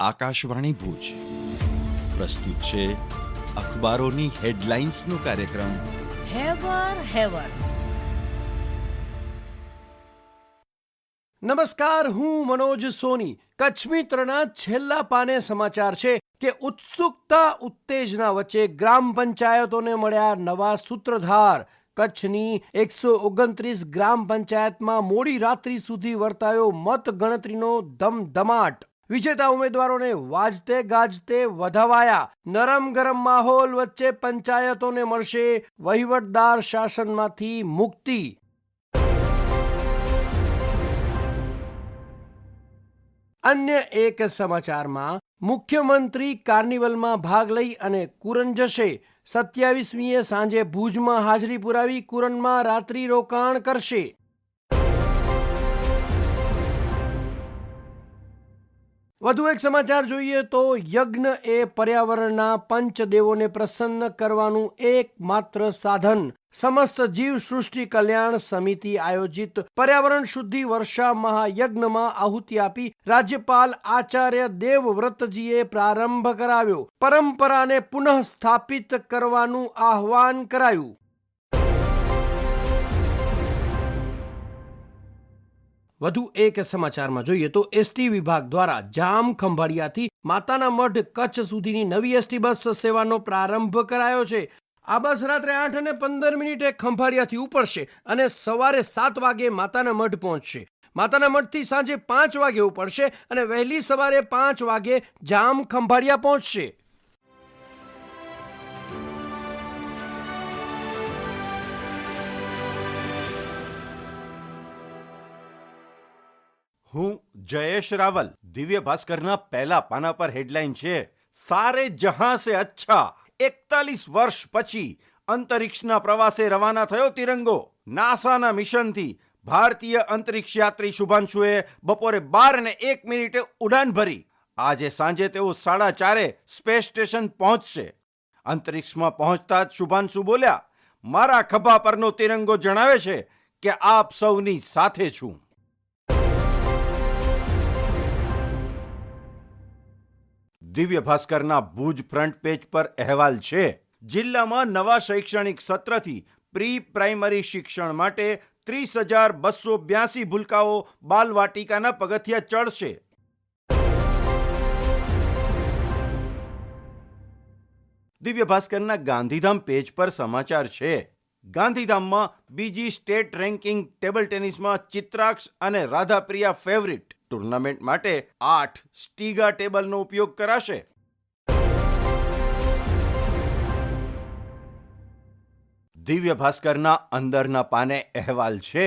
આકાશવાણી ભુજ પ્રસ્તુત છે અખબારોની હેડલાઇન્સનો કાર્યક્રમ હેવર. નમસ્કાર, હું મનોજ સોની. કચ્છ મિત્રના છેલ્લા પાને સમાચાર છે કે ઉત્સુકતા ઉત્તેજના વચ્ચે ગ્રામ પંચાયતોને મળ્યા નવા સૂત્રધાર. કચ્છની 129 ગ્રામ પંચાયતમાં મોડી રાત્રિ સુધી વર્તાયો મતગણતરીનો ધમધમાટ. વિજેતા ઉમેદવારોને વાજતે ગાજતે વધાવાયા. નરમ ગરમ માહોલ વચ્ચે પંચાયતોને મળશે વહીવટદાર શાસનમાંથી મુક્તિ. અન્ય એક સમાચારમાં મુખ્યમંત્રી કાર્નિવલમાં ભાગ લઈ અને કુરન જશે. 27મીએ સાંજે ભુજમાં હાજરી પુરાવી કુરનમાં રાત્રિ રોકાણ કરશે. વધુ એક સમાચાર જોઈએ તો યજ્ઞ એ પર્યાવરણના પંચદેવોને પ્રસન્ન કરવાનું એકમાત્ર સાધન. સમસ્ત જીવ સૃષ્ટિ કલ્યાણ સમિતિ આયોજિત પર્યાવરણ શુદ્ધિ વર્ષા મહાયજ્ઞમાં આહુતિ આપી રાજ્યપાલ આચાર્ય દેવવ્રતજીએ પ્રારંભ કરાવ્યો. પરંપરાને પુનઃ સ્થાપિત કરવાનું આહ્વાન કરાયું. વધુ એક સમાચારમાં જોઈએ તો એસટી વિભાગ દ્વારા જામ ખંભાળિયાથી માતાના મઢ કચ્છ સુધીની નવી એસટી બસ સેવાનો પ્રારંભ કરાયો છે. આ બસ રાત્રે 8:15 ખંભાળિયાથી ઉપડશે અને સવારે 7 વાગે માતાના મઢ પહોંચશે. માતાના મઢથી સાંજે 5 વાગે ઉપડશે અને વહેલી સવારે 5 વાગે જામ ખંભાળિયા પહોંચશે. હું જયેશ રાવલ. દિવ્ય ભાસ્કરના પહેલા પાના પર હેડલાઇન છે, સારે જહાં સે અચ્છા. 41 વર્ષ પછી અંતરિક્ષના પ્રવાસે રવાના થયો તિરંગો. નાસાના મિશનથી ભારતીય અંતરિક્ષ યાત્રી શુભાંશુએ બપોરે 12:01 ઉડાન ભરી. આજે સાંજે તેઓ 4:30 સ્પેસ સ્ટેશન પહોંચશે. અંતરિક્ષમાં પહોંચતા જ શુભાંશુ બોલ્યા, મારા ખભા પરનો તિરંગો જણાવે છે કે આપ સૌની સાથે છું. દિવ્ય ભાસ્કરના ભુજ ફ્રન્ટ પેજ પર અહેવાલ છે, જિલ્લામાં નવા શૈક્ષણિક સત્રથી પ્રી પ્રાઇમરી શિક્ષણ માટે 30,282 ભૂલકાઓ બાલવાટિકાના પગથિયા ચડશે. દિવ્ય ભાસ્કરના ગાંધીધામ પેજ પર સમાચાર છે, ગાંધીધામમાં બીજી સ્ટેટ રેન્કિંગ ટેબલ ટેનિસમાં ચિત્રાક્ષ અને રાધાપ્રિયા ફેવરિટ. ટુર્નામેન્ટ માટે 8 સ્ટીગા ટેબલનો ઉપયોગ કરાશે. દિવ્ય ભાસ્કરના અંદરના પાને અહેવાલ છે,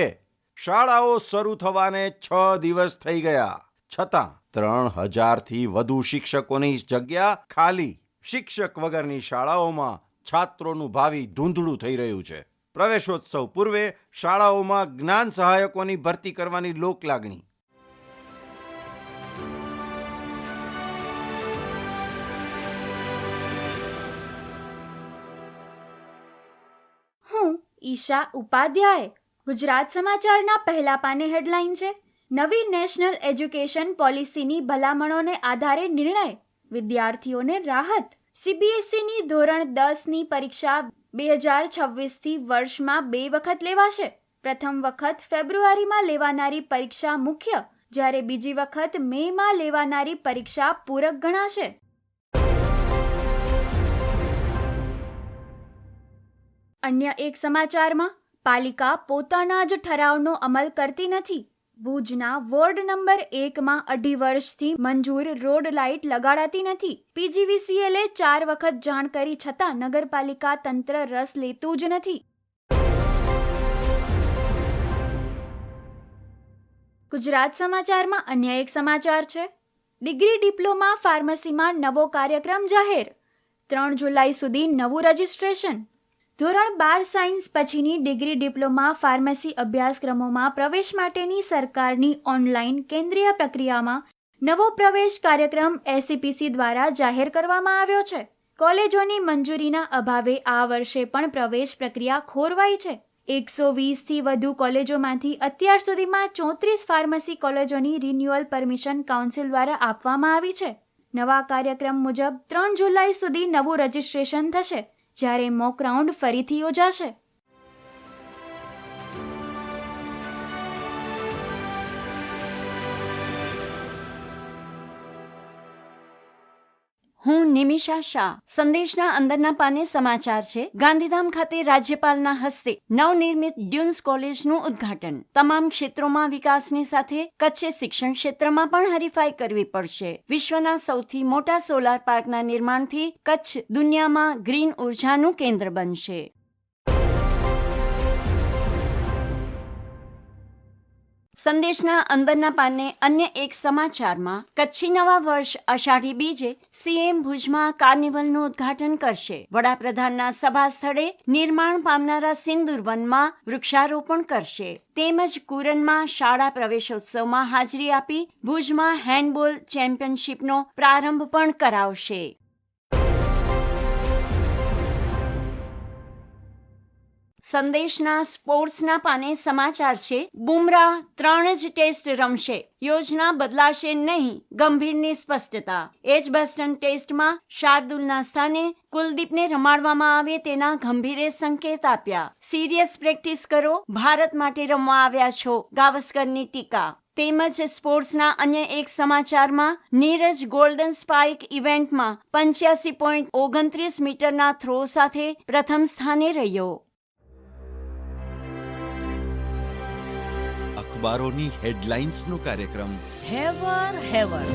શાળાઓ શરૂ થવાને 6 દિવસ થઈ ગયા, છતાં 3,000થી વધુ શિક્ષકોની જગ્યા ખાલી. શિક્ષક વગરની શાળાઓમાં છાત્રોનું ભાવિ ધૂંધળું થઈ રહ્યું છે. પ્રવેશોત્સવ પૂર્વે શાળાઓમાં જ્ઞાન સહાયકોની ભરતી કરવાની લોકલાગણી. હું ઈશા ઉપાધ્યાય. ગુજરાત સમાચારના પહેલા પાને હેડલાઇન છે, નવી નેશનલ એજ્યુકેશન પોલિસીની ભલામણોને આધારે નિર્ણય, વિદ્યાર્થીઓને રાહત. સીબીએસઈની ધોરણ 10ની પરીક્ષા 2026થી વર્ષમાં 2 વખત લેવાશે. પ્રથમ વખત ફેબ્રુઆરીમાં લેવાનારી પરીક્ષા મુખ્ય, જ્યારે બીજી વખત મેમાં લેવાનારી પરીક્ષા પૂરક ગણાશે. અન્ય એક સમાચારમાં પાલિકા પોતાના જ ઠરાવનો અમલ કરતી નથી. ભુજના વોર્ડ નંબર 1માં 2.5 વર્ષથી મંજૂર રોડ લાઇટ લગાડાતી નથી. પીજીવીસીએલે 4 વખત જાણ કરી છતાં નગરપાલિકા તંત્ર રસ લેતું જ નથી. ગુજરાત સમાચારમાં અન્ય એક સમાચાર છે, ડિગ્રી ડિપ્લોમા ફાર્મસીમાં નવો કાર્યક્રમ જાહેર. 3 જુલાઈ સુધી નવું રજિસ્ટ્રેશન. ધોરણ 12 સાયન્સ પછીની ડિગ્રી ડિપ્લોમા ફાર્મસી અભ્યાસક્રમોમાં પ્રવેશ માટેની સરકારની ઓનલાઈન કેન્દ્રીય પ્રક્રિયામાં નવો પ્રવેશ કાર્યક્રમ એસસીપીસી દ્વારા જાહેર કરવામાં આવ્યો છે. કોલેજોની મંજૂરીના અભાવે આ વર્ષે પણ પ્રવેશ પ્રક્રિયા ખોરવાઈ છે. 120થી વધુ કોલેજોમાંથી અત્યાર સુધીમાં 34 ફાર્મસી કોલેજોની રિન્યુઅલ પરમિશન કાઉન્સિલ દ્વારા આપવામાં આવી છે. નવા કાર્યક્રમ મુજબ 3 જુલાઈ સુધી નવું રજિસ્ટ્રેશન થશે, જ્યારે મોક રાઉન્ડ ફરીથી યોજાશે. હું નિમિષા શાહ. સંદેશના અંદરના પાને સમાચાર છે. ગાંધીધામ ખાતે રાજ્યપાલના હસ્તે નવનિર્મિત ડ્યુન્સ કોલેજનું ઉદ્ઘાટન. તમામ ક્ષેત્રોમાં વિકાસની સાથે કચ્છે શિક્ષણ ક્ષેત્રમાં પણ હરીફાઈ કરવી પડશે. વિશ્વના સૌથી મોટા સોલાર પાર્કના નિર્માણથી કચ્છ દુનિયામાં ગ્રીન ઉર્જાનું કેન્દ્ર બનશે. સંદેશના અંદરના પાને અન્ય એક સમાચારમાં કચ્છી નવા વર્ષ અષાઢી બીજે સીએમ ભુજમાં કાર્નિવલનું ઉદ્ઘાટન કરશે. વડાપ્રધાનના સભા સ્થળે નિર્માણ પામનારા સિંદુર વનમાં વૃક્ષારોપણ કરશે. તેમજ કુરનમાં શાળા પ્રવેશોત્સવમાં હાજરી આપી ભુજમાં હેન્ડબોલ ચેમ્પિયનશિપનો પ્રારંભ પણ કરાવશે. સંદેશના સ્પોર્ટ્સના પાને સમાચાર છે. બુમરાહ 3 જ ટેસ્ટ રમશે, યોજના બદલાશે નહીં, ગંભીરની સ્પષ્ટતા. એજબસ્ટન ટેસ્ટમાં શાર્દુલના સ્થાને કુલદીપને રમાડવામાં આવે તેના ગંભીરે સંકેત આપ્યા. સિરિયસ પ્રેક્ટિસ કરો, ભારત માટે રમવા આવ્યા છો, ગાવસ્કરની ટીકા. તેમજ સ્પોર્ટ્સના અન્ય એક સમાચારમાં નીરજ ગોલ્ડન સ્પાઇક ઇવેન્ટમાં 85.29 મીટરના થ્રો સાથે પ્રથમ સ્થાને રહ્યો. અખબારોની હેડલાઇન્સનો કાર્યક્રમ હેવર હેવર